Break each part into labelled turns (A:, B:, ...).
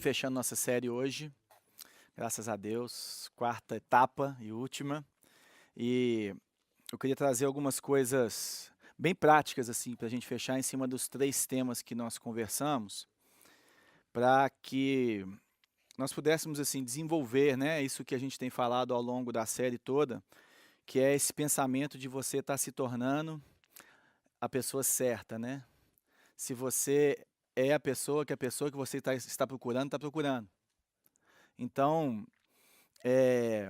A: Estamos fechando nossa série hoje, graças a Deus, quarta etapa e última. E eu queria trazer algumas coisas bem práticas assim para a gente fechar em cima dos três temas que nós conversamos, para que nós pudéssemos assim desenvolver, né, isso que a gente tem falado ao longo da série toda, que é esse pensamento de você estar se tornando a pessoa certa, né? Se você é a pessoa que você está procurando, está procurando. Então, eh,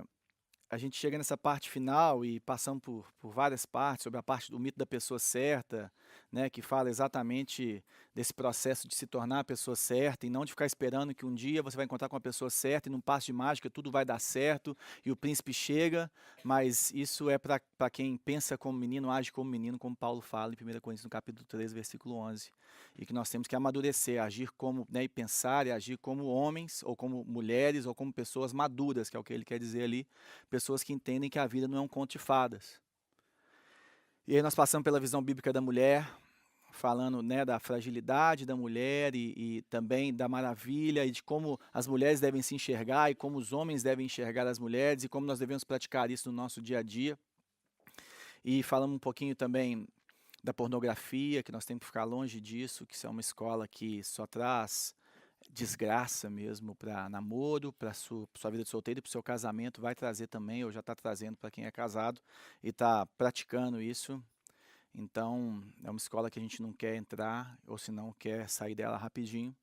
A: a gente chega nessa parte final e passamos por várias partes, sobre a parte do mito da pessoa certa, né, que fala exatamente desse processo de se tornar a pessoa certa e não de ficar esperando que um dia você vai encontrar com a pessoa certa e num passe de mágica tudo vai dar certo e o príncipe chega, mas isso é para quem pensa como menino, age como menino, como Paulo fala em 1 Coríntios no capítulo 3, versículo 11. E que nós temos que amadurecer, agir como, né, e pensar e agir como homens, ou como mulheres, ou como pessoas maduras, que é o que ele quer dizer ali, pessoas que entendem que a vida não é um conto de fadas. E aí nós passamos pela visão bíblica da mulher, falando, né, da fragilidade da mulher e também da maravilha e de como as mulheres devem se enxergar e como os homens devem enxergar as mulheres e como nós devemos praticar isso no nosso dia a dia. E falamos um pouquinho também da pornografia, que nós temos que ficar longe disso, que isso é uma escola que só traz desgraça mesmo para namoro, para sua vida de solteiro e para o seu casamento, vai trazer também, ou já está trazendo para quem é casado e está praticando isso. Então, é uma escola que a gente não quer entrar, ou se não quer sair dela rapidinho.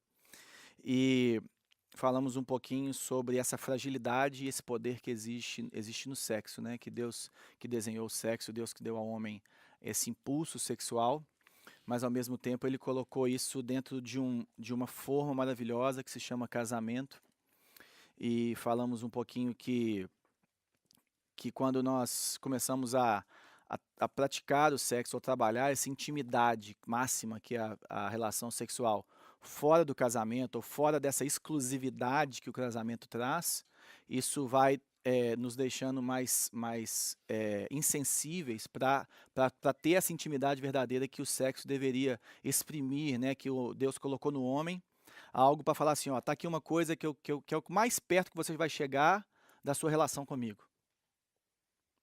A: E falamos um pouquinho sobre essa fragilidade e esse poder que existe no sexo, né? Que Deus que desenhou o sexo, Deus que deu ao homem esse impulso sexual, mas ao mesmo tempo ele colocou isso dentro de uma forma maravilhosa que se chama casamento. E falamos um pouquinho que quando nós começamos a praticar o sexo ou trabalhar essa intimidade máxima que é a relação sexual fora do casamento ou fora dessa exclusividade que o casamento traz, isso vai nos deixando mais insensíveis para ter essa intimidade verdadeira que o sexo deveria exprimir, né, que Deus colocou no homem, algo para falar assim, ó, tá aqui uma coisa que é o mais perto que você vai chegar da sua relação comigo.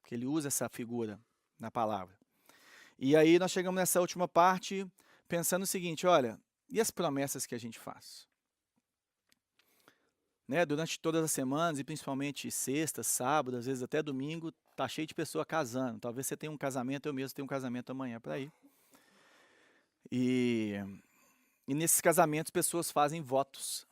A: Que ele usa essa figura na palavra. E aí nós chegamos nessa última parte pensando o seguinte, olha, e as promessas que a gente faz? Né, durante todas as semanas, e principalmente sexta, sábado, às vezes até domingo, tá cheio de pessoa casando. Talvez você tenha um casamento, eu mesmo tenho um casamento amanhã para ir. E nesses casamentos pessoas fazem votos.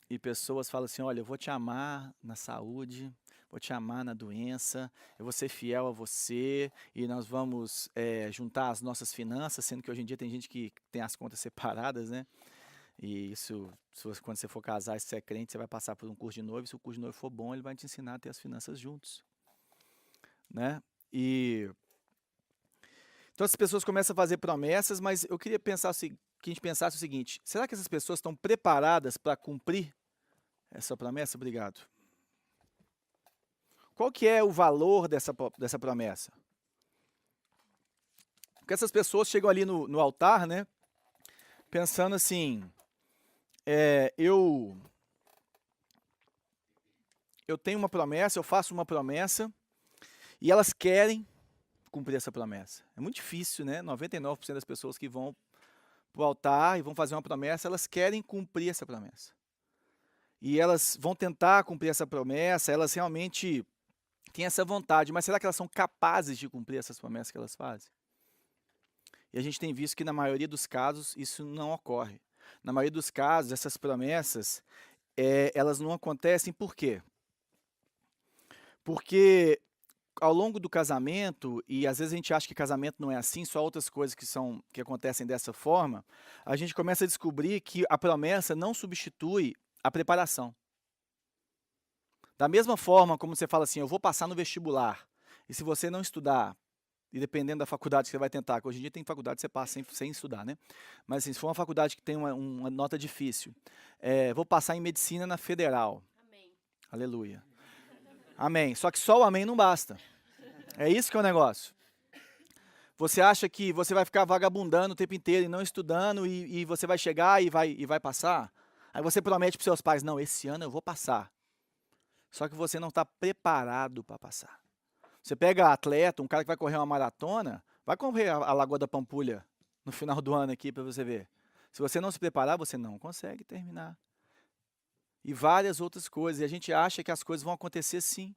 A: E pessoas falam assim, olha, eu vou te amar na saúde, vou te amar na doença, eu vou ser fiel a você e nós vamos juntar as nossas finanças, sendo que hoje em dia tem gente que tem as contas separadas, né? E isso, quando você for casar, se você é crente, você vai passar por um curso de noivo, se o curso de noivo for bom, ele vai te ensinar a ter as finanças juntos, né? Então as pessoas começam a fazer promessas, mas eu queria pensar que a gente pensasse o seguinte, será que essas pessoas estão preparadas para cumprir essa promessa? Obrigado. Qual que é o valor dessa promessa? Porque essas pessoas chegam ali no altar, né, pensando assim, eu tenho uma promessa, eu faço uma promessa, e elas querem cumprir essa promessa. É muito difícil, né? 99% das pessoas que vão para o altar e vão fazer uma promessa, elas querem cumprir essa promessa. E elas vão tentar cumprir essa promessa, elas realmente têm essa vontade, mas será que elas são capazes de cumprir essas promessas que elas fazem? E a gente tem visto que na maioria dos casos isso não ocorre. Na maioria dos casos, essas promessas, elas não acontecem por quê? Porque ao longo do casamento, e às vezes a gente acha que casamento não é assim, só outras coisas que acontecem dessa forma, a gente começa a descobrir que a promessa não substitui a preparação. Da mesma forma como você fala assim, eu vou passar no vestibular, e se você não estudar, e dependendo da faculdade que você vai tentar, que hoje em dia tem faculdade que você passa sem estudar, né? Mas assim, se for uma faculdade que tem uma nota difícil, vou passar em medicina na federal.
B: Amém.
A: Aleluia. Amém. Só que só o amém não basta. É isso que é o negócio. Você acha que você vai ficar vagabundando o tempo inteiro e não estudando e você vai chegar e vai passar? Aí você promete para os seus pais, não, esse ano eu vou passar. Só que você não está preparado para passar. Você pega atleta, um cara que vai correr uma maratona, vai correr a Lagoa da Pampulha no final do ano aqui para você ver. Se você não se preparar, você não consegue terminar. E várias outras coisas. E a gente acha que as coisas vão acontecer sim.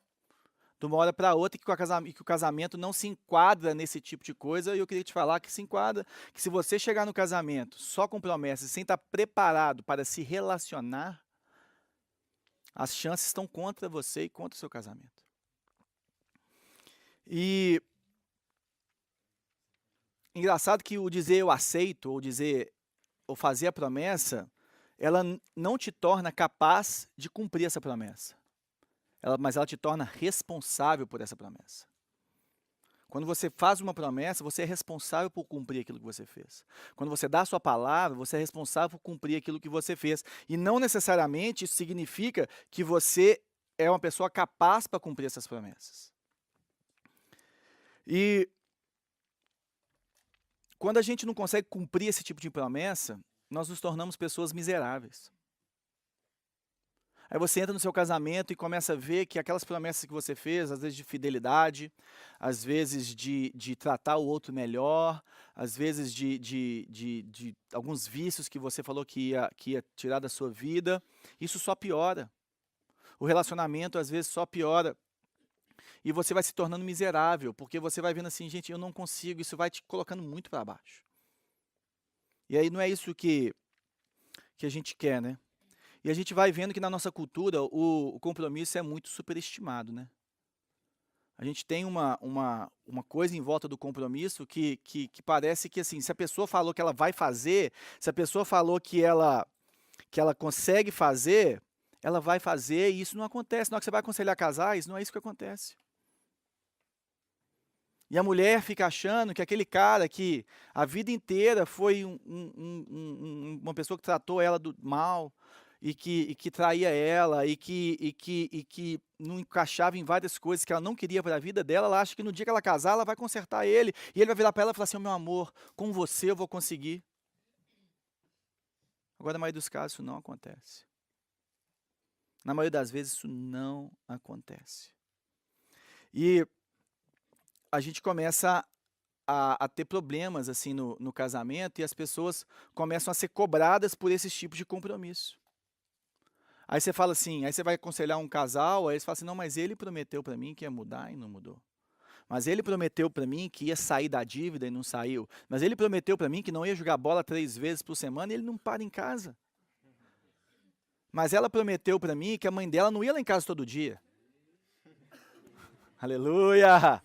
A: De uma hora para outra, que o casamento não se enquadra nesse tipo de coisa. E eu queria te falar que se enquadra, que se você chegar no casamento só com promessas, sem estar preparado para se relacionar, as chances estão contra você e contra o seu casamento. E engraçado que o dizer eu aceito, ou fazer a promessa, ela não te torna capaz de cumprir essa promessa. Mas ela te torna responsável por essa promessa. Quando você faz uma promessa, você é responsável por cumprir aquilo que você fez. Quando você dá a sua palavra, você é responsável por cumprir aquilo que você fez. E não necessariamente isso significa que você é uma pessoa capaz para cumprir essas promessas. E quando a gente não consegue cumprir esse tipo de promessa, nós nos tornamos pessoas miseráveis. Aí você entra no seu casamento e começa a ver que aquelas promessas que você fez, às vezes de fidelidade, às vezes de tratar o outro melhor, às vezes de alguns vícios que você falou que ia tirar da sua vida, isso só piora. O relacionamento às vezes só piora. E você vai se tornando miserável, porque você vai vendo assim, gente, eu não consigo, isso vai te colocando muito para baixo. E aí não é isso que a gente quer, né? E a gente vai vendo que na nossa cultura o compromisso é muito superestimado, né? A gente tem uma coisa em volta do compromisso que parece que, assim, se a pessoa falou que ela vai fazer, se a pessoa falou que ela consegue fazer, ela vai fazer e isso não acontece. Na hora que você vai aconselhar casais, não é isso que acontece. E a mulher fica achando que aquele cara que a vida inteira foi uma pessoa que tratou ela mal e que traía ela e que não encaixava em várias coisas que ela não queria para a vida dela, ela acha que no dia que ela casar, ela vai consertar ele e ele vai virar para ela e falar assim, meu amor, com você eu vou conseguir. Agora, na maioria dos casos, isso não acontece. Na maioria das vezes, isso não acontece. E a gente começa a ter problemas assim no casamento e as pessoas começam a ser cobradas por esses tipos de compromisso. Aí você fala assim, aí você vai aconselhar um casal, aí você fala assim, não, mas ele prometeu para mim que ia mudar e não mudou. Mas ele prometeu para mim que ia sair da dívida e não saiu. Mas ele prometeu para mim que não ia jogar bola 3 vezes por semana e ele não para em casa. Mas ela prometeu para mim que a mãe dela não ia lá em casa todo dia. Aleluia!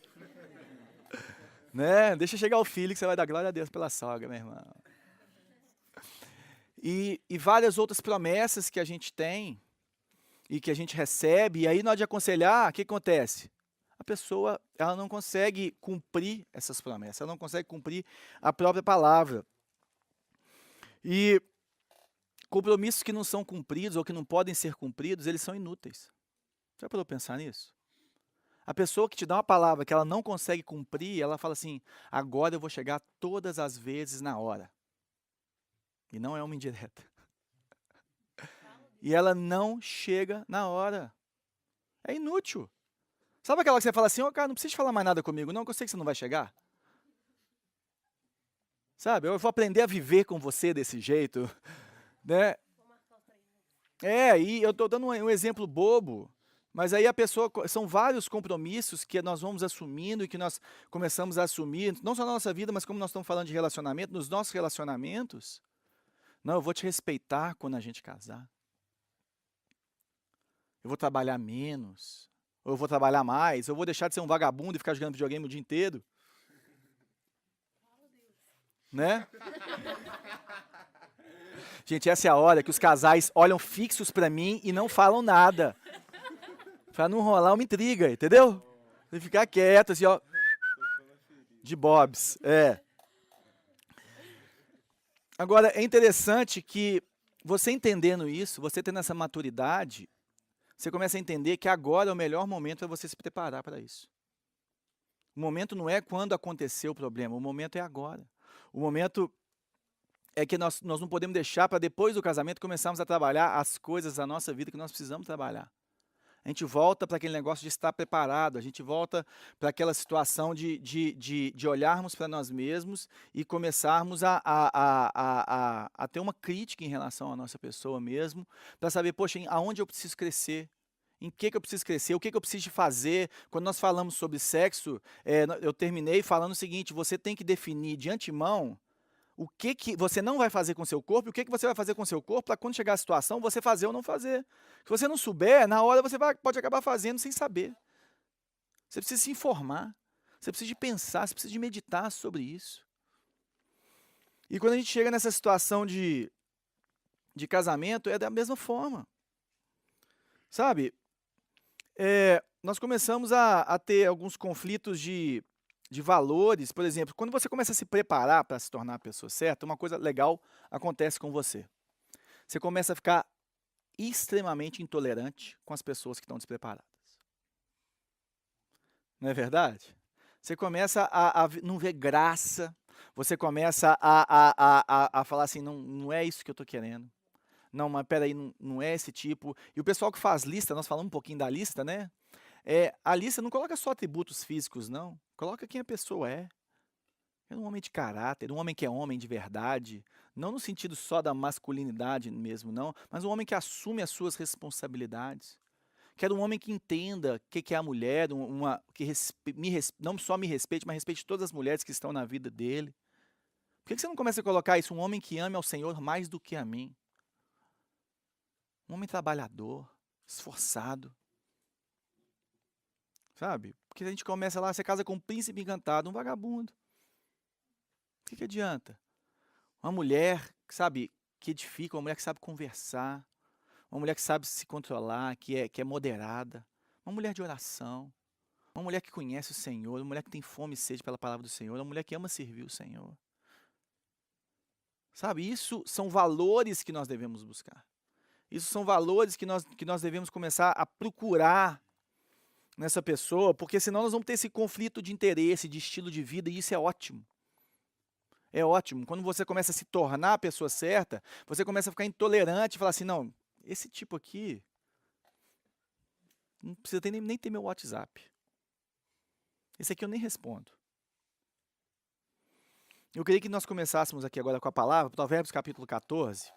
A: Né? Deixa chegar o filho que você vai dar glória a Deus pela sogra, meu irmão. E várias outras promessas que a gente tem e que a gente recebe, e aí na hora de aconselhar, o que acontece? A pessoa ela não consegue cumprir essas promessas, ela não consegue cumprir a própria palavra. E compromissos que não são cumpridos ou que não podem ser cumpridos, eles são inúteis. Já parou para pensar nisso? A pessoa que te dá uma palavra que ela não consegue cumprir, ela fala assim, agora eu vou chegar todas as vezes na hora. E não é uma indireta. E ela não chega na hora. É inútil. Sabe aquela que você fala assim, cara, não precisa falar mais nada comigo, não, que eu sei que você não vai chegar. Sabe, eu vou aprender a viver com você desse jeito. Né? E eu estou dando um exemplo bobo. Mas aí a pessoa, são vários compromissos que nós vamos assumindo e que nós começamos a assumir, não só na nossa vida, mas como nós estamos falando de relacionamento, nos nossos relacionamentos. Não, eu vou te respeitar quando a gente casar. Eu vou trabalhar menos. Ou eu vou trabalhar mais. Eu vou deixar de ser um vagabundo e ficar jogando videogame o dia inteiro. Né? Gente, essa é a hora que os casais olham fixos para mim e não falam nada. Pra não rolar uma intriga, entendeu? Você ficar quieto, assim, ó. De bobs, Agora, é interessante que você entendendo isso, você tendo essa maturidade, você começa a entender que agora é o melhor momento para você se preparar para isso. O momento não é quando aconteceu o problema, o momento é agora. O momento é que nós não podemos deixar para depois do casamento começarmos a trabalhar as coisas da nossa vida que nós precisamos trabalhar. A gente volta para aquele negócio de estar preparado, a gente volta para aquela situação de olharmos para nós mesmos e começarmos a ter uma crítica em relação à nossa pessoa mesmo, para saber, poxa, aonde eu preciso crescer, em que eu preciso crescer, o que eu preciso de fazer. Quando nós falamos sobre sexo, eu terminei falando o seguinte: você tem que definir de antemão o que você não vai fazer com o seu corpo e o que você vai fazer com o seu corpo para quando chegar a situação você fazer ou não fazer. Se você não souber, na hora você pode acabar fazendo sem saber. Você precisa se informar, você precisa de pensar, você precisa de meditar sobre isso. E quando a gente chega nessa situação de casamento, é da mesma forma. Sabe? Nós começamos a ter alguns conflitos de valores. Por exemplo, quando você começa a se preparar para se tornar a pessoa certa, uma coisa legal acontece com você. Você começa a ficar extremamente intolerante com as pessoas que estão despreparadas. Não é verdade? Você começa a não ver graça, você começa a falar assim, não é isso que eu estou querendo. Não, mas peraí, não é esse tipo. E o pessoal que faz lista, nós falamos um pouquinho da lista, né? A lista não coloca só atributos físicos, não. Coloca quem a pessoa é. É um homem de caráter, um homem que é homem de verdade. Não no sentido só da masculinidade mesmo, não. Mas um homem que assume as suas responsabilidades. Quero um homem que entenda o que é a mulher, que não só me respeite, mas respeite todas as mulheres que estão na vida dele. Por que você não começa a colocar isso? Um homem que ame ao Senhor mais do que a mim. Um homem trabalhador, esforçado. Sabe? Porque a gente começa lá, você casa com um príncipe encantado, um vagabundo. O que adianta? Uma mulher, sabe, que edifica, uma mulher que sabe conversar, uma mulher que sabe se controlar, que é moderada, uma mulher de oração, uma mulher que conhece o Senhor, uma mulher que tem fome e sede pela palavra do Senhor, uma mulher que ama servir o Senhor. Sabe, isso são valores que nós devemos buscar. Isso são valores que nós devemos começar a procurar nessa pessoa, porque senão nós vamos ter esse conflito de interesse, de estilo de vida, e isso é ótimo. É ótimo. Quando você começa a se tornar a pessoa certa, você começa a ficar intolerante e falar assim, não, esse tipo aqui não precisa nem ter meu WhatsApp. Esse aqui eu nem respondo. Eu queria que nós começássemos aqui agora com a palavra, Provérbios capítulo 14.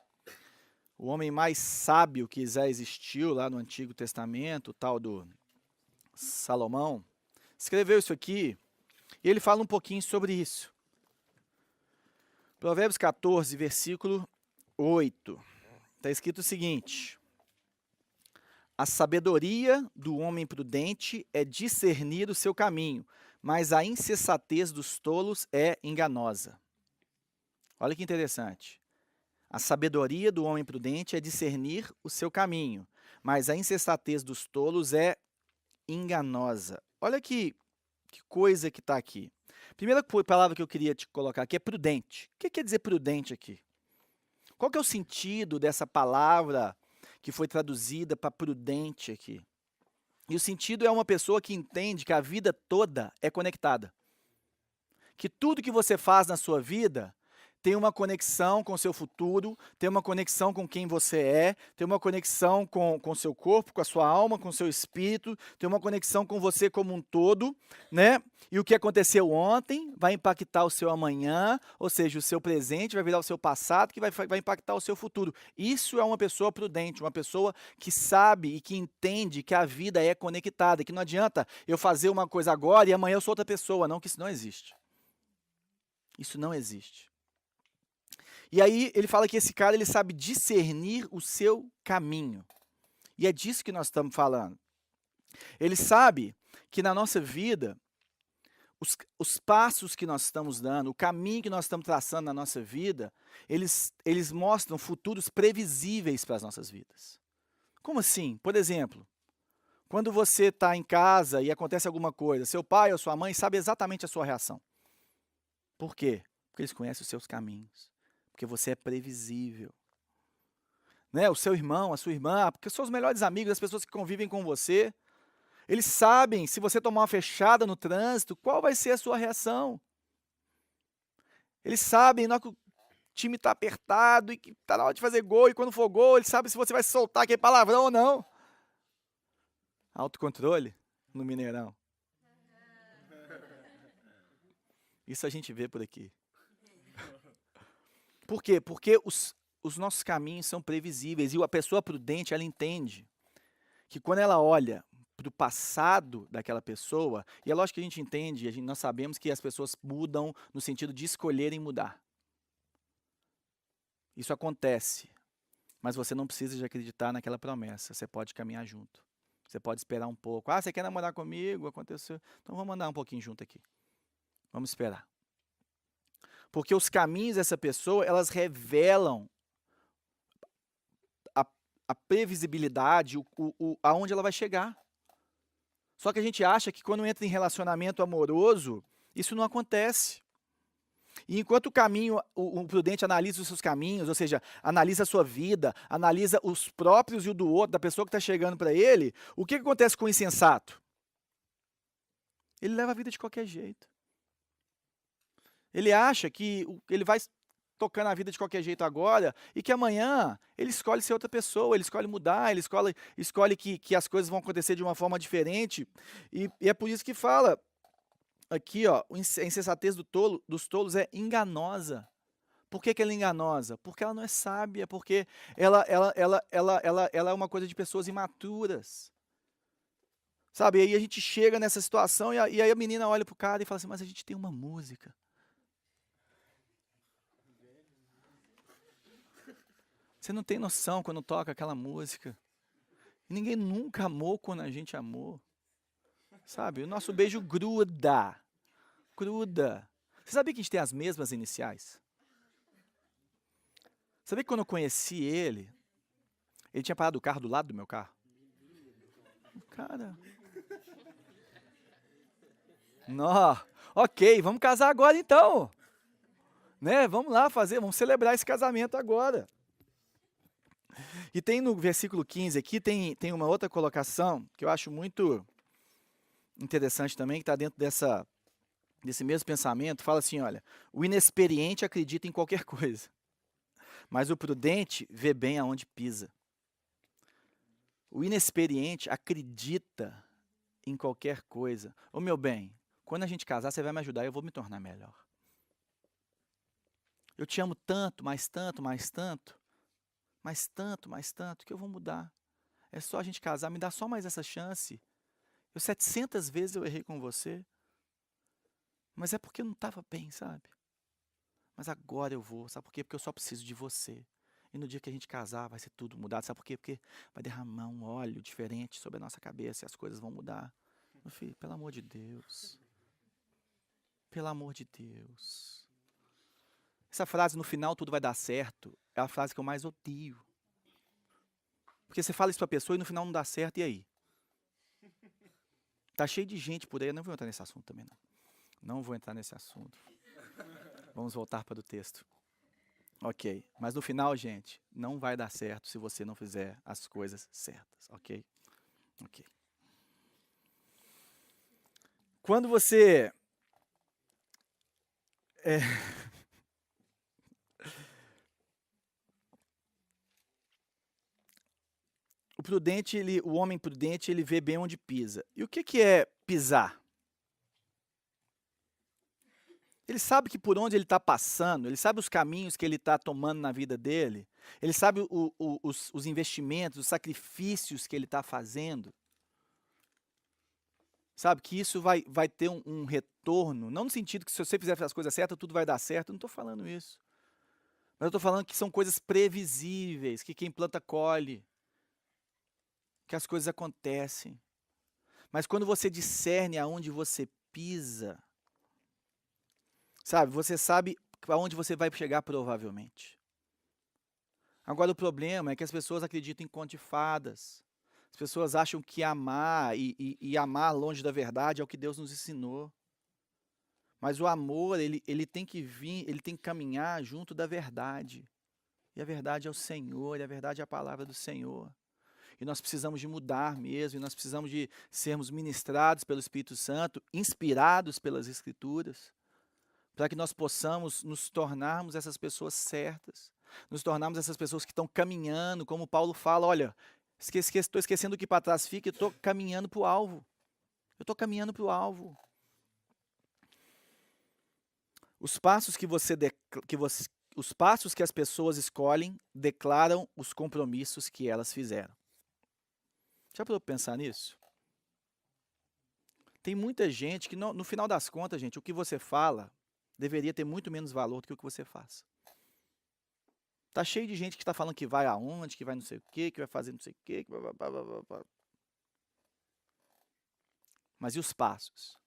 A: O homem mais sábio que já existiu lá no Antigo Testamento, o tal do Salomão, escreveu isso aqui e ele fala um pouquinho sobre isso. Provérbios 14, versículo 8. Está escrito o seguinte: a sabedoria do homem prudente é discernir o seu caminho, mas a insensatez dos tolos é enganosa. Olha que interessante. A sabedoria do homem prudente é discernir o seu caminho, mas a insensatez dos tolos é enganosa. Olha que coisa que está aqui. Primeira palavra que eu queria te colocar aqui é prudente. O que quer dizer prudente aqui? Qual que é o sentido dessa palavra que foi traduzida para prudente aqui? E o sentido é uma pessoa que entende que a vida toda é conectada. Que tudo que você faz na sua vida tem uma conexão com o seu futuro, tem uma conexão com quem você é, tem uma conexão com o seu corpo, com a sua alma, com o seu espírito, tem uma conexão com você como um todo, né? E o que aconteceu ontem vai impactar o seu amanhã, ou seja, o seu presente vai virar o seu passado, que vai impactar o seu futuro. Isso é uma pessoa prudente, uma pessoa que sabe e que entende que a vida é conectada, que não adianta eu fazer uma coisa agora e amanhã eu sou outra pessoa, não, que isso não existe. Isso não existe. E aí ele fala que esse cara ele sabe discernir o seu caminho. E é disso que nós estamos falando. Ele sabe que na nossa vida, os passos que nós estamos dando, o caminho que nós estamos traçando na nossa vida, eles mostram futuros previsíveis para as nossas vidas. Como assim? Por exemplo, quando você está em casa e acontece alguma coisa, seu pai ou sua mãe sabe exatamente a sua reação. Por quê? Porque eles conhecem os seus caminhos. Porque você é previsível. Né? O seu irmão, a sua irmã, porque são os melhores amigos, as pessoas que convivem com você, eles sabem, se você tomar uma fechada no trânsito, qual vai ser a sua reação. Eles sabem, time tá apertado e que tá na hora de fazer gol, e quando for gol, ele sabe se você vai soltar aquele palavrão ou não. Autocontrole no Mineirão. Isso a gente vê por aqui. Por quê? Porque os nossos caminhos são previsíveis e a pessoa prudente, ela entende que quando ela olha para o passado daquela pessoa, e é lógico que a gente entende, nós sabemos que as pessoas mudam no sentido de escolherem mudar. Isso acontece, mas você não precisa de acreditar naquela promessa, você pode caminhar junto. Você pode esperar um pouco. Ah, você quer namorar comigo? Aconteceu. Então vamos andar um pouquinho junto aqui. Vamos esperar. Porque os caminhos dessa pessoa, elas revelam a previsibilidade, aonde ela vai chegar. Só que a gente acha que quando entra em relacionamento amoroso, isso não acontece. E enquanto o prudente analisa os seus caminhos, ou seja, analisa a sua vida, analisa os próprios e o do outro, da pessoa que está chegando para ele, o que acontece com o insensato? Ele leva a vida de qualquer jeito. Ele acha que ele vai tocando a vida de qualquer jeito agora e que amanhã ele escolhe ser outra pessoa, ele escolhe mudar, ele escolhe que as coisas vão acontecer de uma forma diferente. E é por isso que fala aqui, ó, a insensatez dos tolos é enganosa. Por que ela é enganosa? Porque ela não é sábia, porque ela é uma coisa de pessoas imaturas. Sabe, e aí a gente chega nessa situação e aí a menina olha pro cara e fala assim, mas a gente tem uma música. Você não tem noção quando toca aquela música. Ninguém nunca amou quando a gente amou. Sabe, o nosso beijo gruda. Gruda. Você sabia que a gente tem as mesmas iniciais? Sabia que quando eu conheci ele tinha parado o carro do lado do meu carro? Cara. Nó. Ok, vamos casar agora então. Né? Vamos lá vamos celebrar esse casamento agora. E tem no versículo 15 aqui, tem uma outra colocação que eu acho muito interessante também, que está dentro desse mesmo pensamento. Fala assim, olha, o inexperiente acredita em qualquer coisa, mas o prudente vê bem aonde pisa. O inexperiente acredita em qualquer coisa. Ô meu bem, quando a gente casar, você vai me ajudar e eu vou me tornar melhor. Eu te amo tanto, mais tanto, mais tanto, mais tanto, mais tanto, que eu vou mudar. É só a gente casar, me dá só mais essa chance. 700 vezes eu errei com você, mas é porque eu não estava bem, sabe? Mas agora eu vou, sabe por quê? Porque eu só preciso de você. E no dia que a gente casar, vai ser tudo mudado, sabe por quê? Porque vai derramar um óleo diferente sobre a nossa cabeça e as coisas vão mudar. Meu filho, pelo amor de Deus. Pelo amor de Deus. Essa frase, no final tudo vai dar certo, é a frase que eu mais odeio. Porque você fala isso pra pessoa e no final não dá certo, e aí? Tá cheio de gente por aí, eu não vou entrar nesse assunto também não. Não vou entrar nesse assunto. Vamos voltar para o texto. Ok, mas no final, gente, não vai dar certo se você não fizer as coisas certas, ok? Ok. Quando você... o homem prudente, ele vê bem onde pisa. E o que é pisar? Ele sabe que por onde ele está passando, ele sabe os caminhos que ele está tomando na vida dele, ele sabe os investimentos, os sacrifícios que ele está fazendo. Sabe, que isso vai ter um retorno, não no sentido que se você fizer as coisas certas, tudo vai dar certo, eu não estou falando isso. Mas eu estou falando que são coisas previsíveis, que quem planta colhe, que as coisas acontecem. Mas quando você discerne aonde você pisa, sabe, você sabe aonde você vai chegar provavelmente. Agora o problema é que as pessoas acreditam em conto de fadas. As pessoas acham que amar e amar longe da verdade é o que Deus nos ensinou. Mas o amor, ele tem que vir, ele tem que caminhar junto da verdade. E a verdade é o Senhor, e a verdade é a palavra do Senhor. E nós precisamos de mudar mesmo, e nós precisamos de sermos ministrados pelo Espírito Santo, inspirados pelas Escrituras, para que nós possamos nos tornarmos essas pessoas certas, nos tornarmos essas pessoas que estão caminhando, como Paulo fala, olha, estou esquecendo o que para trás fica, eu estou caminhando para o alvo. Eu estou caminhando para o alvo. Os passos os passos que as pessoas escolhem declaram os compromissos que elas fizeram. Já parou para pensar nisso? Tem muita gente que, no final das contas, gente, o que você fala deveria ter muito menos valor do que o que você faz. Tá cheio de gente que está falando que vai aonde, que vai não sei o quê, que vai fazer não sei o quê. Mas e os passos?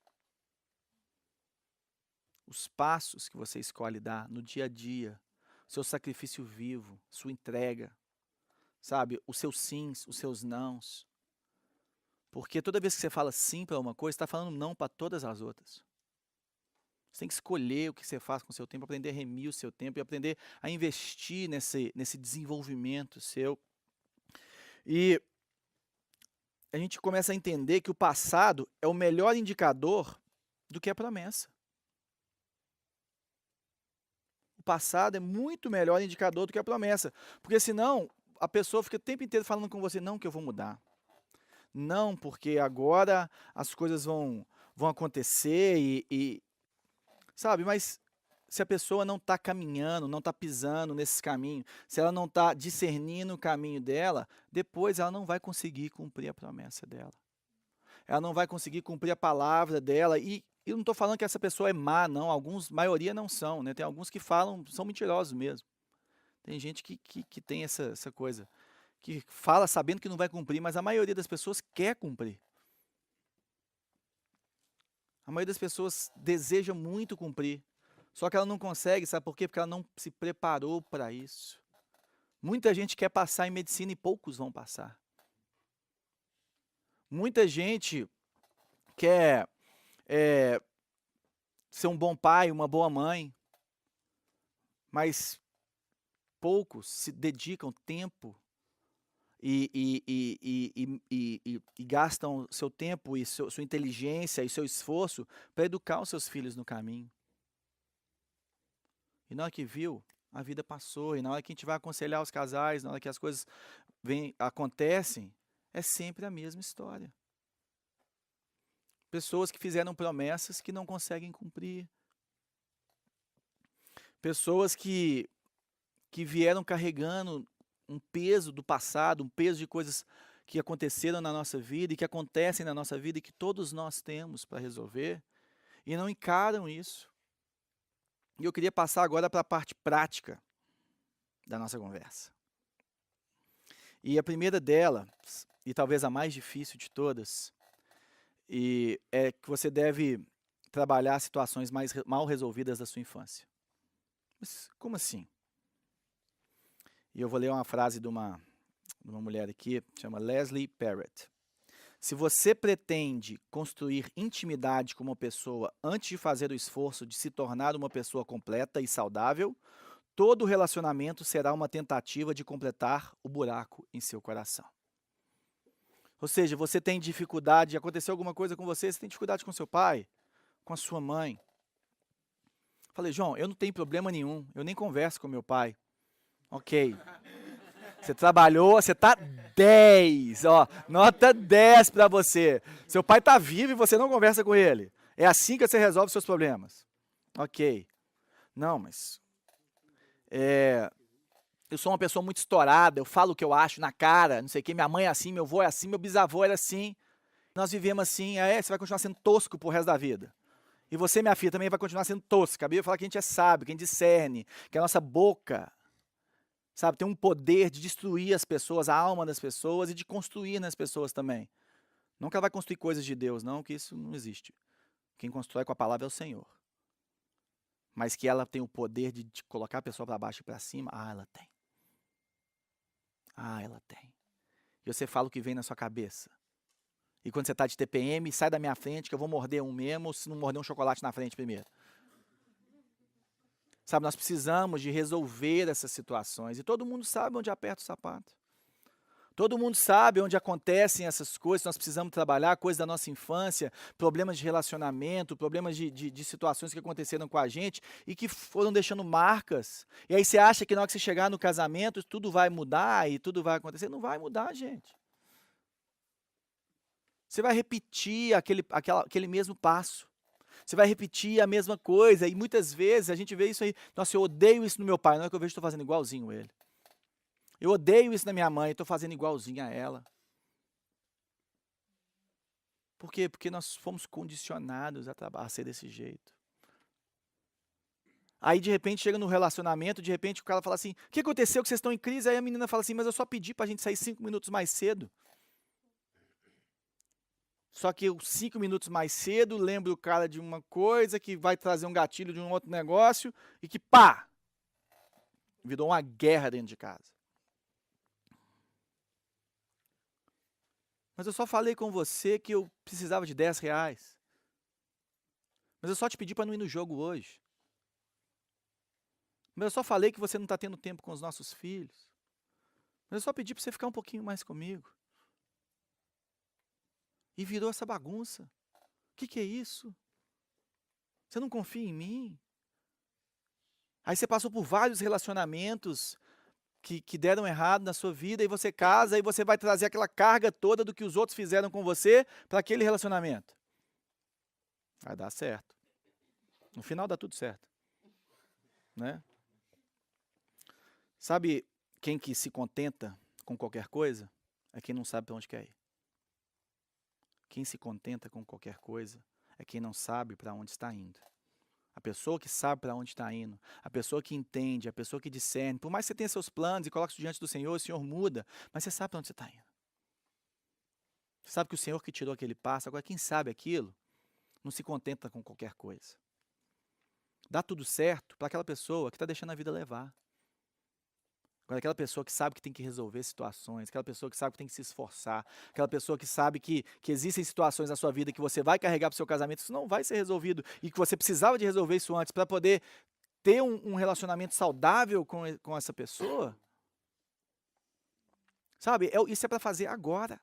A: Os passos que você escolhe dar no dia a dia, seu sacrifício vivo, sua entrega, sabe? Os seus sims, os seus nãos. Porque toda vez que você fala sim para uma coisa, você está falando não para todas as outras. Você tem que escolher o que você faz com o seu tempo, aprender a remir o seu tempo e aprender a investir nesse desenvolvimento seu. E a gente começa a entender que o passado é o melhor indicador do que a promessa. O passado é muito melhor indicador do que a promessa. Porque senão a pessoa fica o tempo inteiro falando com você, não que eu vou mudar. Não, porque agora as coisas vão acontecer sabe, mas se a pessoa não está caminhando, não está pisando nesses caminhos, se ela não está discernindo o caminho dela, depois ela não vai conseguir cumprir a promessa dela. Ela não vai conseguir cumprir a palavra dela. E eu não estou falando que essa pessoa é má, não. Maioria não são, né? Tem alguns que falam, são mentirosos mesmo. Tem gente que tem essa coisa, que fala sabendo que não vai cumprir, mas a maioria das pessoas quer cumprir. A maioria das pessoas deseja muito cumprir, só que ela não consegue, sabe por quê? Porque ela não se preparou para isso. Muita gente quer passar em medicina e poucos vão passar. Muita gente quer ser um bom pai, uma boa mãe, mas poucos se dedicam tempo e gastam seu tempo e sua inteligência e seu esforço para educar os seus filhos no caminho. E na hora que viu, a vida passou. E na hora que a gente vai aconselhar os casais, na hora que as coisas acontecem, é sempre a mesma história. Pessoas que fizeram promessas que não conseguem cumprir. Pessoas que vieram carregando um peso do passado, um peso de coisas que aconteceram na nossa vida e que acontecem na nossa vida e que todos nós temos para resolver e não encaram isso. E eu queria passar agora para a parte prática da nossa conversa. E a primeira delas, e talvez a mais difícil de todas, é que você deve trabalhar situações mal resolvidas da sua infância. Mas como assim? E eu vou ler uma frase de uma mulher aqui, chama Leslie Parrott. Se você pretende construir intimidade com uma pessoa antes de fazer o esforço de se tornar uma pessoa completa e saudável, todo relacionamento será uma tentativa de completar o buraco em seu coração. Ou seja, você tem dificuldade, aconteceu alguma coisa com você tem dificuldade com seu pai, com a sua mãe. Falei, João, eu não tenho problema nenhum, eu nem converso com meu pai. Ok. Você trabalhou, você tá 10, ó, nota 10 para você. Seu pai tá vivo e você não conversa com ele. É assim que você resolve seus problemas. Ok. Não, mas eu sou uma pessoa muito estourada, eu falo o que eu acho na cara, não sei o que, minha mãe é assim, meu avô é assim, meu bisavô era assim. Nós vivemos assim, você vai continuar sendo tosco pro resto da vida. E você, minha filha, também vai continuar sendo tosca. A Bíblia fala que a gente é sábio, que a gente discerne, que a nossa boca, sabe, tem um poder de destruir as pessoas, a alma das pessoas e de construir nas pessoas também. Não que ela vai construir coisas de Deus, não, que isso não existe. Quem constrói com a palavra é o Senhor. Mas que ela tem o poder de colocar a pessoa para baixo e para cima, ela tem. Ela tem. E você fala o que vem na sua cabeça. E quando você está de TPM, sai da minha frente que eu vou morder um mesmo, se não morder um chocolate na frente primeiro. Sabe, nós precisamos de resolver essas situações. E todo mundo sabe onde aperta o sapato. Todo mundo sabe onde acontecem essas coisas, nós precisamos trabalhar, coisas da nossa infância, problemas de relacionamento, problemas de situações que aconteceram com a gente e que foram deixando marcas. E aí você acha que na hora que você chegar no casamento, tudo vai mudar e tudo vai acontecer. Não vai mudar, gente. Você vai repetir aquele mesmo passo. Você vai repetir a mesma coisa. E muitas vezes a gente vê isso aí. Nossa, eu odeio isso no meu pai. Na hora que eu vejo, estou fazendo igualzinho ele. Eu odeio isso na minha mãe, estou fazendo igualzinho a ela. Por quê? Porque nós fomos condicionados a ser desse jeito. Aí, de repente, chega no relacionamento, de repente o cara fala assim, o que aconteceu que vocês estão em crise? Aí a menina fala assim, mas eu só pedi para a gente sair 5 minutos mais cedo. Só que os 5 minutos mais cedo, lembra o cara de uma coisa que vai trazer um gatilho de um outro negócio e que, pá, virou uma guerra dentro de casa. Mas eu só falei com você que eu precisava de R$ 10. Mas eu só te pedi para não ir no jogo hoje. Mas eu só falei que você não está tendo tempo com os nossos filhos. Mas eu só pedi para você ficar um pouquinho mais comigo. E virou essa bagunça. O que é isso? Você não confia em mim? Aí você passou por vários relacionamentos que deram errado na sua vida, e você casa, e você vai trazer aquela carga toda do que os outros fizeram com você para aquele relacionamento. Vai dar certo. No final dá tudo certo. Né? Sabe quem que se contenta com qualquer coisa? É quem não sabe para onde quer ir. Quem se contenta com qualquer coisa é quem não sabe para onde está indo. A pessoa que sabe para onde está indo, a pessoa que entende, a pessoa que discerne, por mais que você tenha seus planos e coloque isso diante do Senhor, o Senhor muda, mas você sabe para onde você está indo. Você sabe que o Senhor que tirou aquele passo, agora quem sabe aquilo, não se contenta com qualquer coisa. Dá tudo certo para aquela pessoa que está deixando a vida levar. Agora, aquela pessoa que sabe que tem que resolver situações, aquela pessoa que sabe que tem que se esforçar, aquela pessoa que sabe que existem situações na sua vida que você vai carregar para o seu casamento, isso não vai ser resolvido, e que você precisava de resolver isso antes para poder ter um relacionamento saudável com essa pessoa, sabe? Isso é para fazer agora.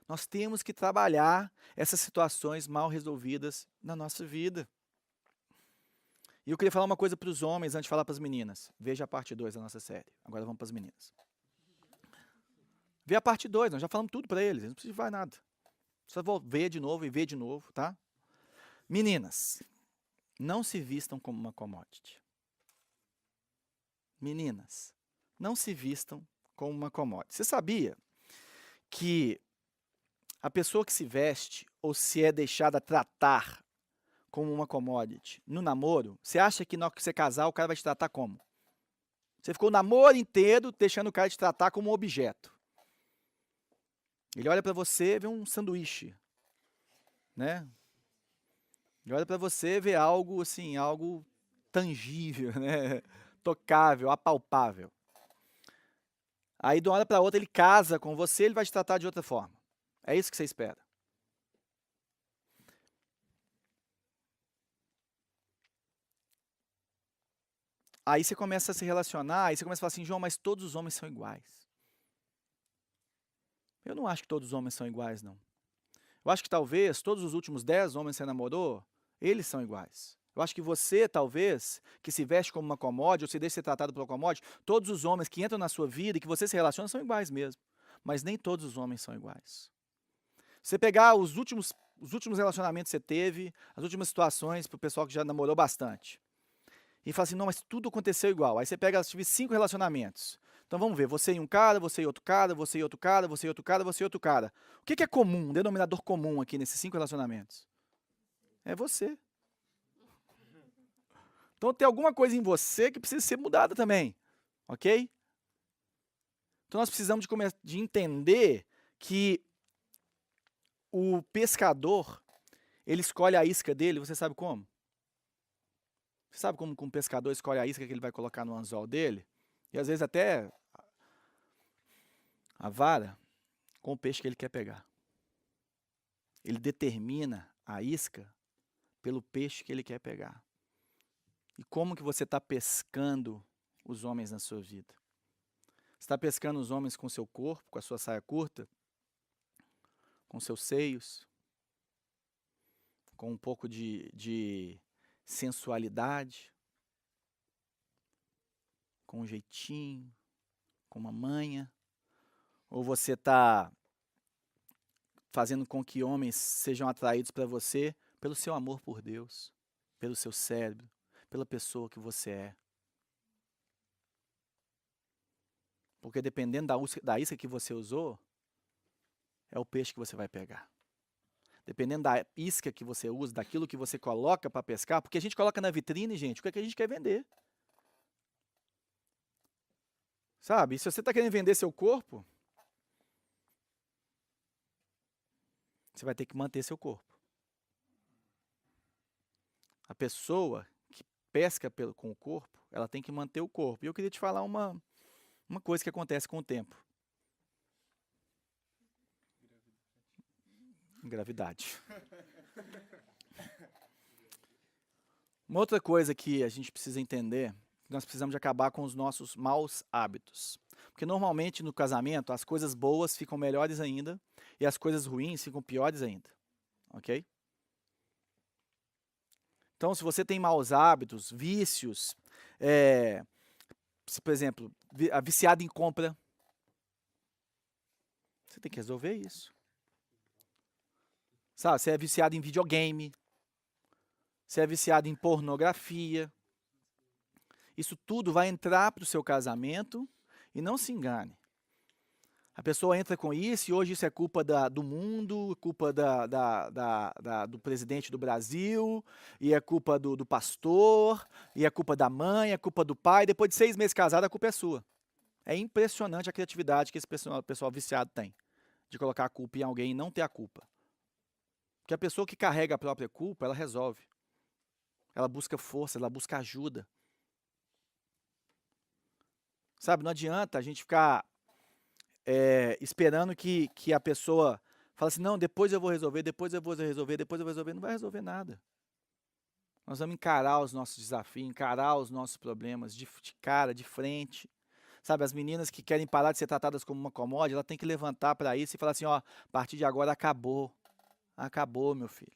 A: Nós temos que trabalhar essas situações mal resolvidas na nossa vida. E eu queria falar uma coisa para os homens antes de falar para as meninas. Veja a parte 2 da nossa série. Agora vamos para as meninas. Vê a parte 2, nós já falamos tudo para eles, não precisa de nada. Só vou ver de novo e ver de novo, tá? Meninas, não se vistam como uma commodity. Meninas, não se vistam como uma commodity. Você sabia que a pessoa que se veste ou se é deixada tratar como uma commodity no namoro, você acha que na hora que você casar o cara vai te tratar como? Você ficou o namoro inteiro deixando o cara te tratar como um objeto. Ele olha para você e vê um sanduíche, né? Ele olha para você e vê algo assim, algo tangível, né? Tocável, apalpável. Aí de uma hora para outra ele casa com você, ele vai te tratar de outra forma. É isso que você espera. Aí você começa a se relacionar, aí você começa a falar assim, João, mas todos os homens são iguais. Eu não acho que todos os homens são iguais, não. Eu acho que talvez todos os últimos 10 homens que você namorou, eles são iguais. Eu acho que você, talvez, que se veste como uma commodity, ou se deixa ser tratado pela commodity, todos os homens que entram na sua vida e que você se relaciona são iguais mesmo. Mas nem todos os homens são iguais. Você pegar os últimos relacionamentos que você teve, as últimas situações para o pessoal que já namorou bastante. E fala assim, não, mas tudo aconteceu igual. Aí você pega, eu tive 5 relacionamentos. Então vamos ver, você e um cara, você e outro cara, você e outro cara, você e outro cara, você e outro cara. O que é comum, um denominador comum aqui nesses 5 relacionamentos? É você. Então tem alguma coisa em você que precisa ser mudada também, ok? Então nós precisamos de entender que o pescador, ele escolhe a isca dele, você sabe como? Você sabe como um pescador escolhe a isca que ele vai colocar no anzol dele? E às vezes até a vara com o peixe que ele quer pegar. Ele determina a isca pelo peixe que ele quer pegar. E como que você está pescando os homens na sua vida? está pescando os homens com seu corpo, com a sua saia curta, com seus seios, com um pouco de sensualidade, com um jeitinho, com uma manha? Ou você está fazendo com que homens sejam atraídos para você pelo seu amor por Deus, pelo seu cérebro, pela pessoa que você é? Porque dependendo da isca que você usou, é o peixe que você vai pegar. Dependendo da isca que você usa, daquilo que você coloca para pescar, porque a gente coloca na vitrine, gente, o que é que a gente quer vender? Sabe? Se você está querendo vender seu corpo, você vai ter que manter seu corpo. A pessoa que pesca com o corpo, ela tem que manter o corpo. E eu queria te falar uma coisa que acontece com o tempo. Gravidade. Uma outra coisa que a gente precisa entender, nós precisamos de acabar com os nossos maus hábitos. Porque normalmente no casamento as coisas boas ficam melhores ainda e as coisas ruins ficam piores ainda. Ok? Então, se você tem maus hábitos, vícios, por exemplo, viciado em compra, você tem que resolver isso. Sabe, você é viciado em videogame, você é viciado em pornografia. Isso tudo vai entrar para o seu casamento e não se engane. A pessoa entra com isso e hoje isso é culpa do mundo, culpa do presidente do Brasil, e é culpa do pastor, e é culpa da mãe, é culpa do pai. Depois de 6 meses casado, a culpa é sua. É impressionante a criatividade que esse pessoal viciado tem, de colocar a culpa em alguém e não ter a culpa. Porque a pessoa que carrega a própria culpa, ela resolve. Ela busca força, ela busca ajuda. Sabe, não adianta a gente ficar esperando que a pessoa fale assim, não, depois eu vou resolver, depois eu vou resolver, depois eu vou resolver. Não vai resolver nada. Nós vamos encarar os nossos desafios, encarar os nossos problemas de cara, de frente. Sabe, as meninas que querem parar de ser tratadas como uma commodity, ela tem que levantar para isso e falar assim, ó, a partir de agora acabou. Acabou, meu filho.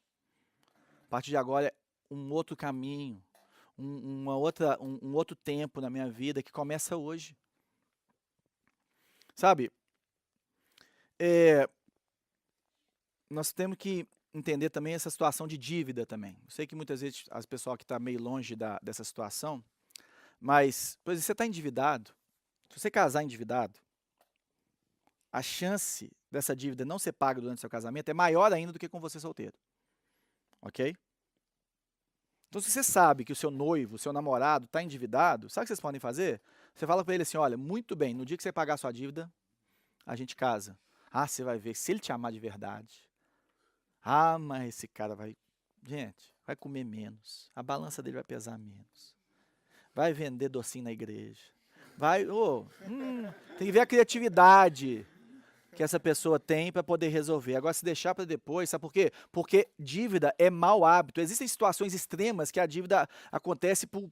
A: A partir de agora é um outro caminho, um outro tempo na minha vida que começa hoje. Sabe, nós temos que entender também essa situação de dívida também. Eu sei que muitas vezes as pessoas que estão meio longe dessa situação, mas, por exemplo, você está endividado, se você casar endividado, a chance dessa dívida não ser paga durante o seu casamento é maior ainda do que com você solteiro. Ok? Então, se você sabe que o seu noivo, o seu namorado está endividado, sabe o que vocês podem fazer? Você fala para ele assim, olha, muito bem, no dia que você pagar a sua dívida, a gente casa. Ah, você vai ver, se ele te amar de verdade. Ah, mas esse cara vai... Gente, vai comer menos. A balança dele vai pesar menos. Vai vender docinho na igreja. Tem que ver a criatividade que essa pessoa tem para poder resolver. Agora, se deixar para depois, sabe por quê? Porque dívida é mau hábito. Existem situações extremas que a dívida acontece por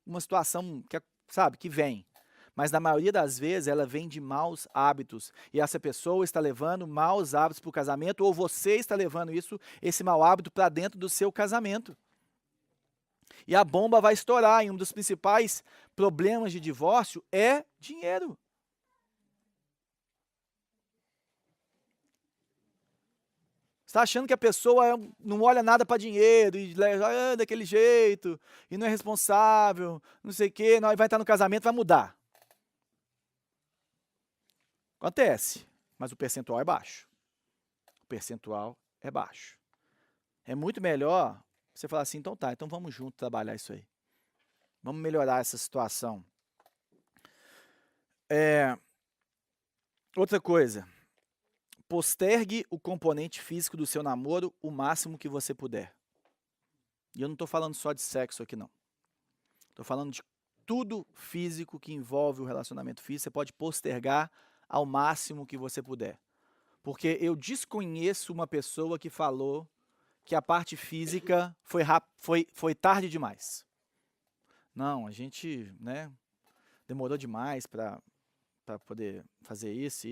A: uma situação que, sabe, que vem. Mas na maioria das vezes ela vem de maus hábitos. E essa pessoa está levando maus hábitos para o casamento, ou você está levando esse mau hábito para dentro do seu casamento. E a bomba vai estourar. E um dos principais problemas de divórcio é dinheiro. Você está achando que a pessoa não olha nada para dinheiro, e daquele jeito, e não é responsável, não sei o quê, não, e vai estar no casamento, vai mudar. Acontece, mas o percentual é baixo. O percentual é baixo. É muito melhor você falar assim, então tá, então vamos junto trabalhar isso aí. Vamos melhorar essa situação. Outra coisa. Postergue o componente físico do seu namoro o máximo que você puder. E eu não estou falando só de sexo aqui, não. Estou falando de tudo físico que envolve o relacionamento físico. Você pode postergar ao máximo que você puder. Porque eu desconheço uma pessoa que falou que a parte física foi tarde demais. Não, a gente, demorou demais para para poder fazer isso,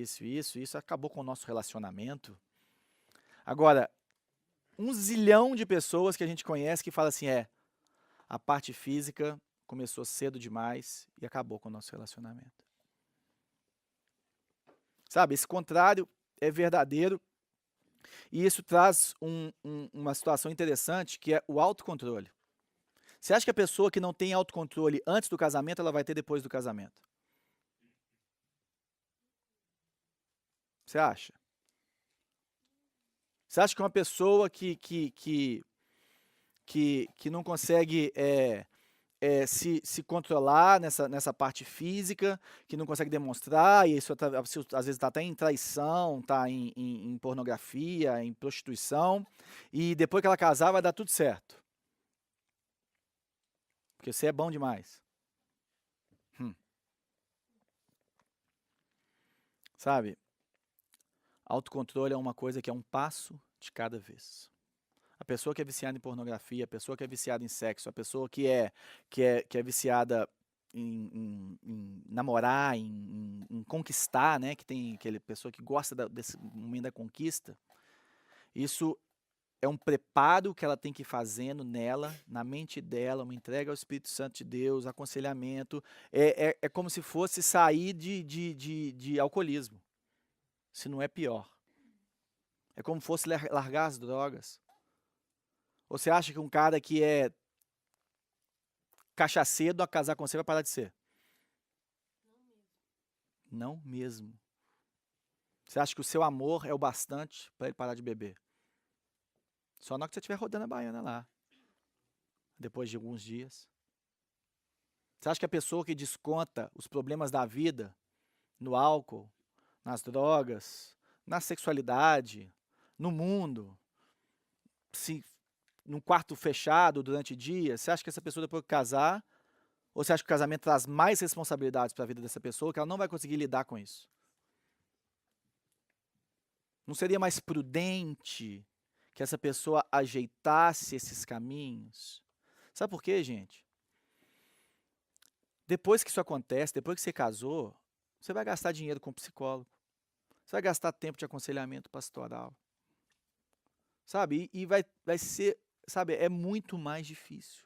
A: acabou com o nosso relacionamento. Agora, 1 zilhão de pessoas que a gente conhece que fala assim, a parte física começou cedo demais e acabou com o nosso relacionamento. Sabe, esse contrário é verdadeiro e isso traz uma situação interessante que é o autocontrole. Você acha que a pessoa que não tem autocontrole antes do casamento, ela vai ter depois do casamento? Você acha? Você acha que uma pessoa que não consegue se controlar nessa parte física, que não consegue demonstrar, e isso às vezes está até em traição, está em pornografia, em prostituição, e depois que ela casar vai dar tudo certo. Porque você é bom demais. Sabe? Autocontrole é uma coisa que é um passo de cada vez. A pessoa que é viciada em pornografia, a pessoa que é viciada em sexo, a pessoa que é viciada em namorar, em conquistar, né? Que tem aquela pessoa que gosta desse momento da conquista. Isso é um preparo que ela tem que ir fazendo nela, na mente dela, uma entrega ao Espírito Santo de Deus, aconselhamento. É como se fosse sair de alcoolismo, se não é pior. É como se fosse largar as drogas. Ou você acha que um cara que é cachaceiro a casar com você vai parar de ser? Não mesmo. Você acha que o seu amor é o bastante para ele parar de beber? Só na hora que você estiver rodando a baiana lá. Depois de alguns dias. Você acha que a pessoa que desconta os problemas da vida no álcool, nas drogas, na sexualidade, no mundo, num quarto fechado durante dias, você acha que essa pessoa depois que casar, ou você acha que o casamento traz mais responsabilidades para a vida dessa pessoa que ela não vai conseguir lidar com isso? Não seria mais prudente que essa pessoa ajeitasse esses caminhos? Sabe por quê, gente? Depois que isso acontece, depois que você casou, você vai gastar dinheiro com psicólogo. Você vai gastar tempo de aconselhamento pastoral. Sabe? E vai ser, sabe, é muito mais difícil.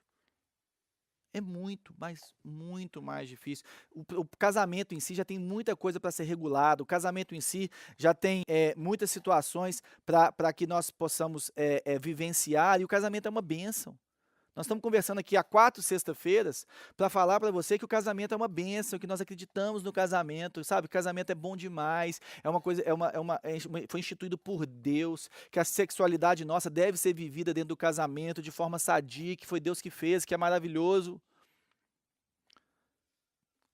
A: É muito mais difícil. O casamento em si já tem muita coisa para ser regulado. O casamento em si já tem muitas situações para que nós possamos vivenciar. E o casamento é uma bênção. Nós estamos conversando aqui há 4 sextas-feiras para falar para você que o casamento é uma bênção, que nós acreditamos no casamento, sabe? O casamento é bom demais, é uma coisa, foi instituído por Deus, que a sexualidade nossa deve ser vivida dentro do casamento de forma sadia, que foi Deus que fez, que é maravilhoso.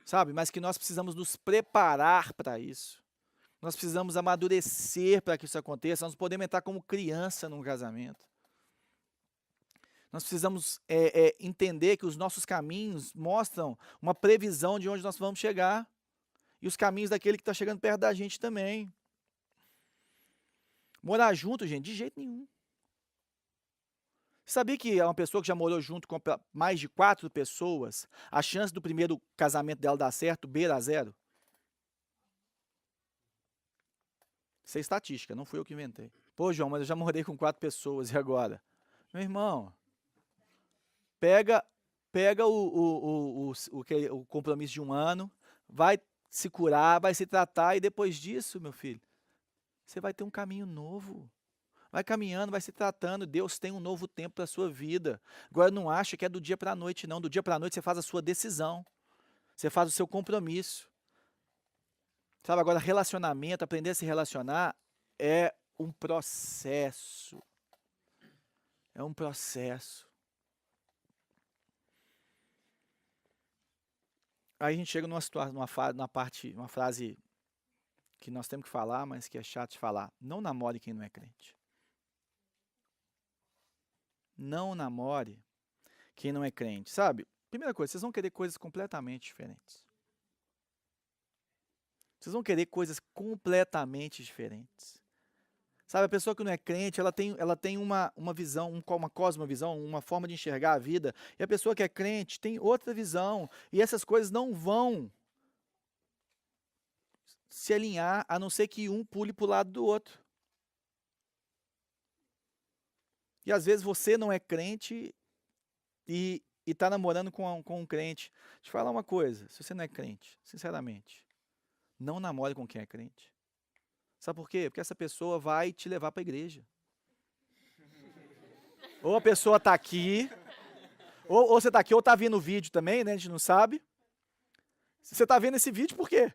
A: Sabe? Mas que nós precisamos nos preparar para isso. Nós precisamos amadurecer para que isso aconteça. Nós não podemos entrar como criança num casamento. Nós precisamos entender que os nossos caminhos mostram uma previsão de onde nós vamos chegar. E os caminhos daquele que está chegando perto da gente também. Morar junto, gente, de jeito nenhum. Sabia que é uma pessoa que já morou junto com mais de 4 pessoas, a chance do primeiro casamento dela dar certo beira a 0? Isso é estatística, não fui eu que inventei. Pô, João, mas eu já morei com 4 pessoas, e agora? Meu irmão, pega o compromisso de 1 ano, vai se curar, vai se tratar, e depois disso, meu filho, você vai ter um caminho novo. Vai caminhando, vai se tratando. Deus tem um novo tempo para a sua vida. Agora não acha que é do dia para a noite, não. Do dia para a noite você faz a sua decisão. Você faz o seu compromisso. Sabe, agora relacionamento, aprender a se relacionar é um processo. É um processo. Aí a gente chega numa situação, uma frase que nós temos que falar, mas que é chato de falar. Não namore quem não é crente. Não namore quem não é crente, sabe? Primeira coisa, vocês vão querer coisas completamente diferentes. Vocês vão querer coisas completamente diferentes. Sabe, a pessoa que não é crente, ela tem uma visão, uma cosmovisão, uma forma de enxergar a vida. E a pessoa que é crente tem outra visão. E essas coisas não vão se alinhar, a não ser que um pule para o lado do outro. E às vezes você não é crente e está namorando com um crente. Deixa eu te falar uma coisa, se você não é crente, sinceramente, não namore com quem é crente. Sabe por quê? Porque essa pessoa vai te levar para a igreja. Ou a pessoa está aqui, ou você está aqui, ou está vendo o vídeo também, né? A gente não sabe. Você está vendo esse vídeo por quê?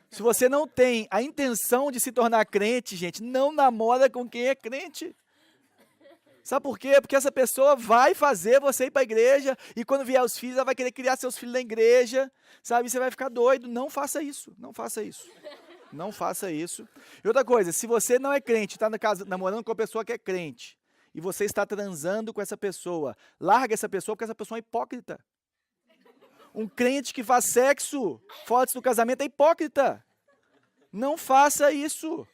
A: Se você não tem a intenção de se tornar crente, gente, não namora com quem é crente. Sabe por quê? Porque essa pessoa vai fazer você ir para a igreja e quando vier os filhos, ela vai querer criar seus filhos na igreja, sabe? E você vai ficar doido. Não faça isso, não faça isso. Não faça isso. E outra coisa, se você não é crente, está namorando com uma pessoa que é crente, e você está transando com essa pessoa, larga essa pessoa porque essa pessoa é hipócrita. Um crente que faz sexo fora do casamento é hipócrita. Não faça isso.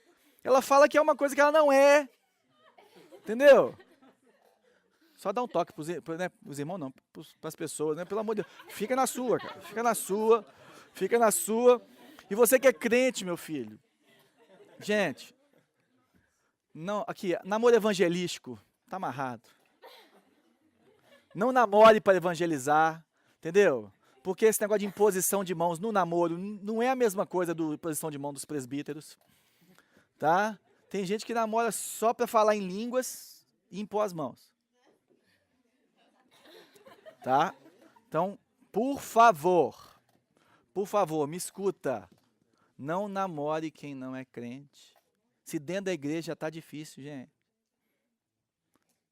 A: Ela fala que é uma coisa que ela não é. Entendeu? Só dá um toque pros irmãos, não, para as pessoas, né? Pelo amor de Deus. Fica na sua, cara. Fica na sua. Fica na sua. E você que é crente, meu filho. Gente, não, aqui, namoro evangelístico, tá amarrado. Não namore para evangelizar, entendeu? Porque esse negócio de imposição de mãos no namoro não é a mesma coisa do imposição de mão dos presbíteros, tá? Tem gente que namora só para falar em línguas e impor as mãos. Tá? Então, por favor, me escuta. Não namore quem não é crente. Se dentro da igreja tá difícil, gente.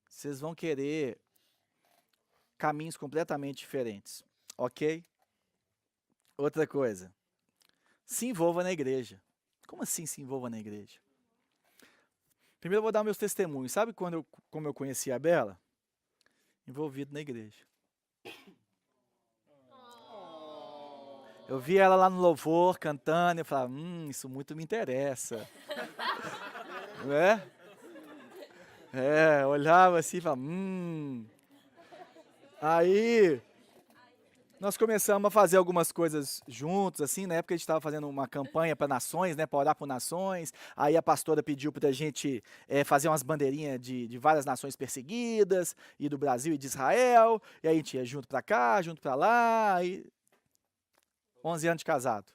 A: Vocês vão querer caminhos completamente diferentes, ok? Outra coisa. Se envolva na igreja. Como assim se envolva na igreja? Primeiro eu vou dar meus testemunhos. Sabe como eu conheci a Bela? Envolvido na igreja. Eu vi ela lá no louvor, cantando, e eu falava, isso muito me interessa. Né? Olhava assim e falava, Aí, nós começamos a fazer algumas coisas juntos, assim, na época a gente estava fazendo uma campanha para nações, né, para orar por nações, aí a pastora pediu para a gente fazer umas bandeirinhas de várias nações perseguidas, e do Brasil e de Israel, e aí a gente ia junto para cá, junto para lá, e 11 anos de casado.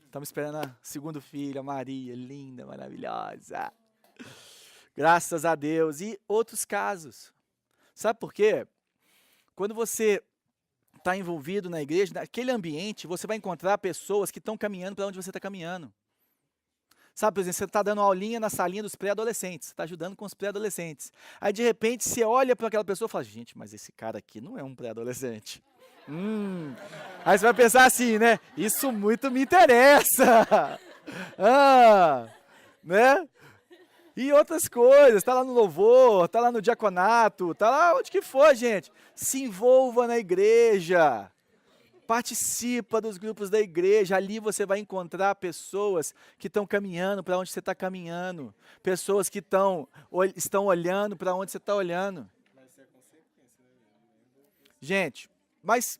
A: Estamos esperando a segunda filha, Maria, linda, maravilhosa. Graças a Deus. E outros casos. Sabe por quê? Quando você está envolvido na igreja, naquele ambiente, você vai encontrar pessoas que estão caminhando para onde você está caminhando. Sabe, por exemplo, você está dando aulinha na salinha dos pré-adolescentes, está ajudando com os pré-adolescentes. Aí, de repente, você olha para aquela pessoa e fala, gente, mas esse cara aqui não é um pré-adolescente. Aí você vai pensar assim, né? Isso muito me interessa. Né? E outras coisas, tá lá no louvor, tá lá no diaconato, tá lá onde que for, gente. Se envolva na igreja. Participa dos grupos da igreja. Ali você vai encontrar pessoas que estão caminhando para onde você está caminhando. Pessoas que estão olhando para onde você está olhando. Gente, mas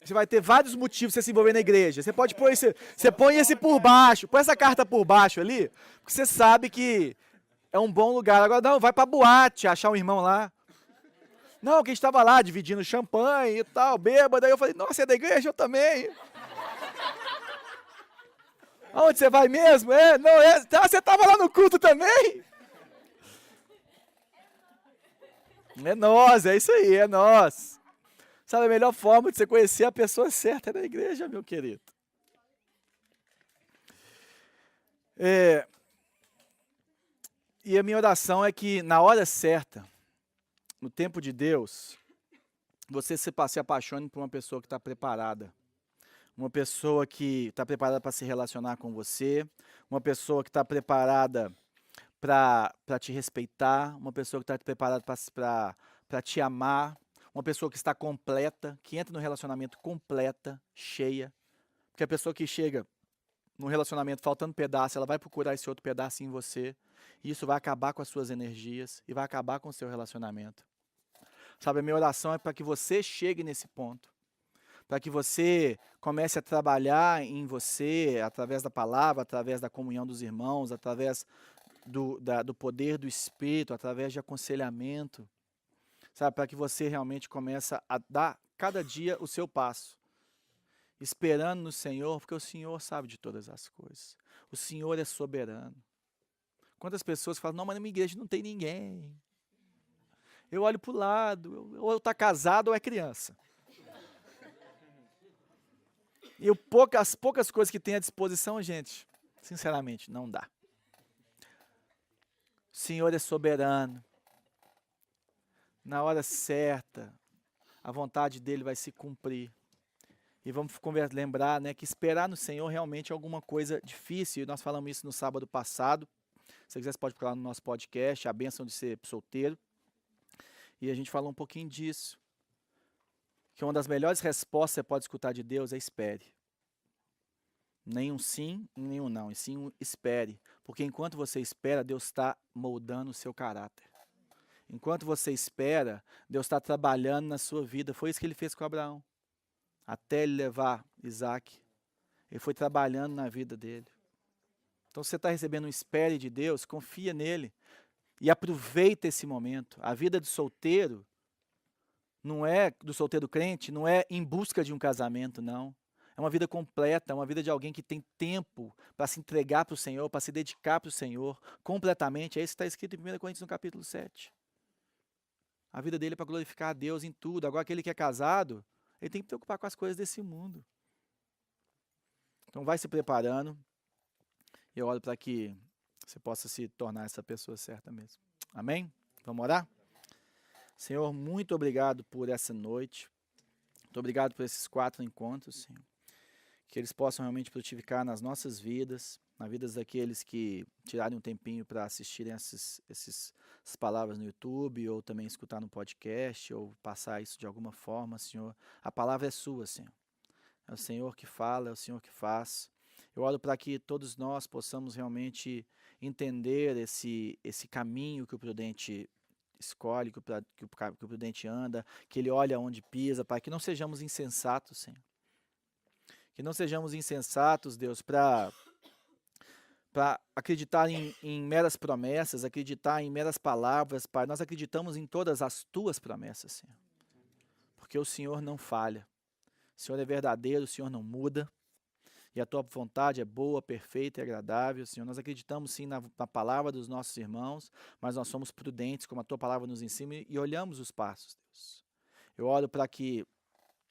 A: você vai ter vários motivos para você se envolver na igreja. Você pode pôr você põe esse por baixo, põe essa carta por baixo ali, porque você sabe que é um bom lugar. Agora não, vai para boate, achar um irmão lá. Não, que a gente estava lá dividindo champanhe e tal, bêbado. Aí eu falei, nossa, é da igreja? Eu também. Aonde você vai mesmo? Você estava lá no culto também? É nós, é isso aí, é nós. Sabe, a melhor forma de você conhecer a pessoa certa é na igreja, meu querido. E a minha oração é que na hora certa, no tempo de Deus, você se apaixone por uma pessoa que está preparada. Uma pessoa que está preparada para se relacionar com você. Uma pessoa que está preparada para te respeitar. Uma pessoa que está preparada para te amar. Uma pessoa que está completa, que entra no relacionamento completa, cheia. Porque a pessoa que chega no relacionamento faltando pedaço, ela vai procurar esse outro pedaço em você. E isso vai acabar com as suas energias e vai acabar com o seu relacionamento. Sabe, a minha oração é para que você chegue nesse ponto. para que você comece a trabalhar em você, através da palavra, através da comunhão dos irmãos, através do poder do Espírito, através de aconselhamento, sabe? Para que você realmente comece a dar cada dia o seu passo, esperando no Senhor, porque o Senhor sabe de todas as coisas. O Senhor é soberano. Quantas pessoas falam, não, mas na minha igreja não tem ninguém. Eu olho para o lado, ou eu estou casado ou é criança. E as poucas coisas que tem à disposição, gente, sinceramente, não dá. O Senhor é soberano. Na hora certa, a vontade dele vai se cumprir. E vamos lembrar, né, que esperar no Senhor realmente é alguma coisa difícil. E nós falamos isso no sábado passado. Se você quiser, você pode procurar no nosso podcast, A Bênção de Ser Solteiro. E a gente falou um pouquinho disso. Que uma das melhores respostas que você pode escutar de Deus é espere. Nenhum sim, nenhum não. E sim um espere. Porque enquanto você espera, Deus está moldando o seu caráter. Enquanto você espera, Deus está trabalhando na sua vida. Foi isso que ele fez com Abraão. Até ele levar Isaac. Ele foi trabalhando na vida dele. Então você está recebendo um espere de Deus, confia nele. E aproveita esse momento. A vida do solteiro, do solteiro crente, não é em busca de um casamento, não. É uma vida completa, é uma vida de alguém que tem tempo para se entregar para o Senhor, para se dedicar para o Senhor completamente. É isso que está escrito em 1 Coríntios no capítulo 7. A vida dele é para glorificar a Deus em tudo. Agora aquele que é casado, ele tem que se preocupar com as coisas desse mundo. Então vai se preparando. E eu oro para que você possa se tornar essa pessoa certa mesmo. Amém? Vamos orar? Senhor, muito obrigado por essa noite. Muito obrigado por esses 4 encontros, Senhor. Que eles possam realmente frutificar nas nossas vidas, nas vidas daqueles que tirarem um tempinho para assistirem essas palavras no YouTube, ou também escutar no podcast, ou passar isso de alguma forma, Senhor. A palavra é sua, Senhor. É o Senhor que fala, é o Senhor que faz. Eu oro para que todos nós possamos realmente entender esse caminho que o prudente escolhe, que o prudente anda, que ele olha onde pisa, para que não sejamos insensatos, Senhor. Que não sejamos insensatos, Deus, para acreditar em meras promessas, acreditar em meras palavras, Pai. Nós acreditamos em todas as Tuas promessas, Senhor. Porque o Senhor não falha. O Senhor é verdadeiro, o Senhor não muda. E a Tua vontade é boa, perfeita e agradável, Senhor. Nós acreditamos sim na palavra dos nossos irmãos, mas nós somos prudentes, como a Tua palavra nos ensina, e olhamos os passos, Deus. Eu oro para que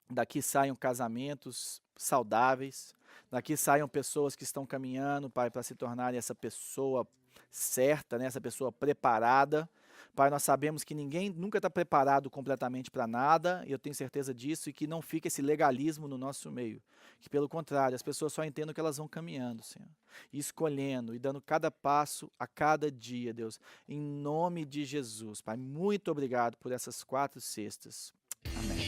A: daqui saiam casamentos saudáveis, daqui saiam pessoas que estão caminhando, Pai, para se tornarem essa pessoa certa, né? Essa pessoa preparada. Pai, nós sabemos que ninguém nunca está preparado completamente para nada, e eu tenho certeza disso, e que não fica esse legalismo no nosso meio. Que, pelo contrário, as pessoas só entendam que elas vão caminhando, Senhor, e escolhendo, e dando cada passo a cada dia, Deus. Em nome de Jesus, Pai, muito obrigado por essas 4 cestas. Amém.